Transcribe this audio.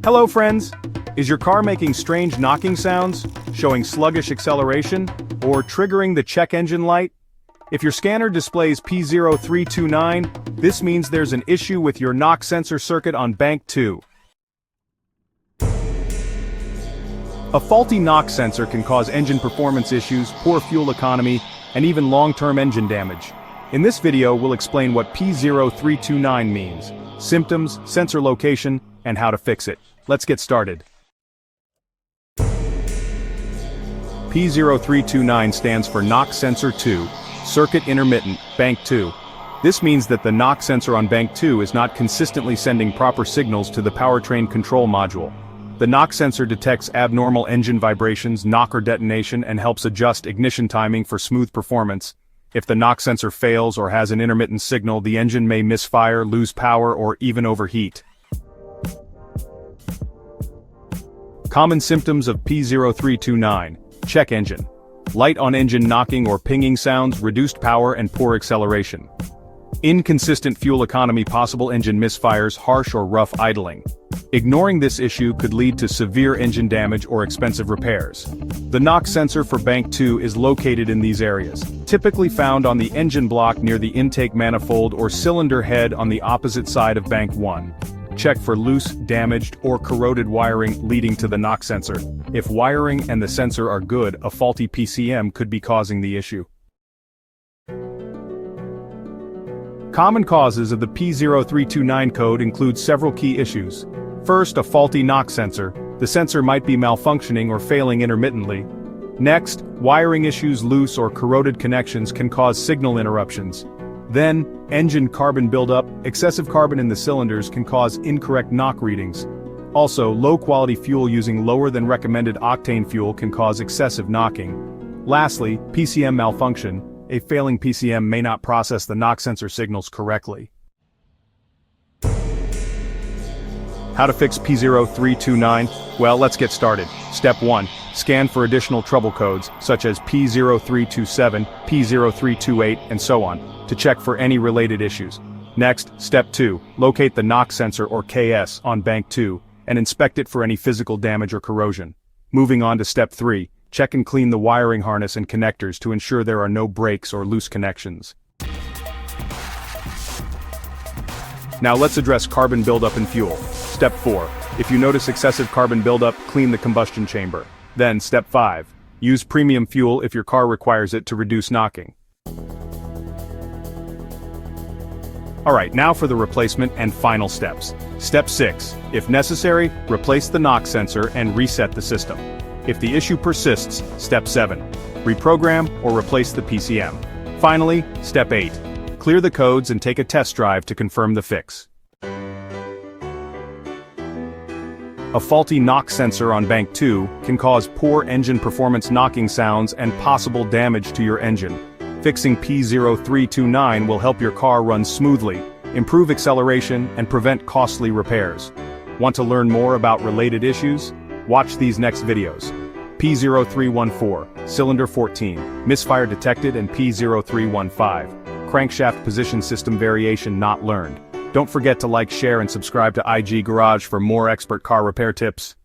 Hello friends! Is your car making strange knocking sounds, showing sluggish acceleration, or triggering the check engine light? If your scanner displays P0329, this means there's an issue with your knock sensor circuit on bank 2. A faulty knock sensor can cause engine performance issues, poor fuel economy, and even long-term engine damage. In this video, we'll explain what P0329 means, symptoms, sensor location, and how to fix it. Let's get started. P0329 stands for Knock Sensor 2, Circuit Intermittent Bank 2. This means that the knock sensor on bank 2 is not consistently sending proper signals to the powertrain control module. The knock sensor detects abnormal engine vibrations, knock or detonation, and helps adjust ignition timing for smooth performance. If the knock sensor fails or has an intermittent signal, the engine may misfire, lose power, or even overheat. Common symptoms of P0329. Check engine. Light on engine knocking or pinging sounds, reduced power and poor acceleration. Inconsistent fuel economy, possible engine misfires, harsh or rough idling. Ignoring this issue could lead to severe engine damage or expensive repairs. The knock sensor for bank 2 is located in these areas, typically found on the engine block near the intake manifold or cylinder head on the opposite side of bank 1. Check for loose, damaged, or corroded wiring leading to the knock sensor. If wiring and the sensor are good, a faulty PCM could be causing the issue. Common causes of the P0329 code include several key issues. First, a faulty knock sensor. The sensor might be malfunctioning or failing intermittently. Next, wiring issues, loose or corroded connections can cause signal interruptions. Then, engine carbon buildup. Excessive carbon in the cylinders can cause incorrect knock readings. Also, low-quality fuel using lower than recommended octane fuel can cause excessive knocking. Lastly, PCM malfunction. A failing PCM may not process the knock sensor signals correctly. How to fix P0329? Well, let's get started. Step 1. Scan for additional trouble codes, such as P0327, P0328, and so on, to check for any related issues. Next, Step 2. Locate the knock sensor or KS on bank 2, and inspect it for any physical damage or corrosion. Moving on to Step 3. Check and clean the wiring harness and connectors to ensure there are no breaks or loose connections. Now let's address carbon buildup in fuel. Step 4. If you notice excessive carbon buildup, clean the combustion chamber. Then, Step 5. Use premium fuel if your car requires it to reduce knocking. Alright, now for the replacement and final steps. Step 6. If necessary, replace the knock sensor and reset the system. If the issue persists, Step 7. Reprogram or replace the PCM. Finally, Step 8. Clear the codes and take a test drive to confirm the fix. A faulty knock sensor on bank 2 can cause poor engine performance, knocking sounds, and possible damage to your engine. Fixing P0329 will help your car run smoothly, improve acceleration, and prevent costly repairs. Want to learn more about related issues? Watch these next videos. P0314, cylinder 14, misfire detected, and P0315, crankshaft position system variation not learned. Don't forget to like, share, and subscribe to IG Garage for more expert car repair tips.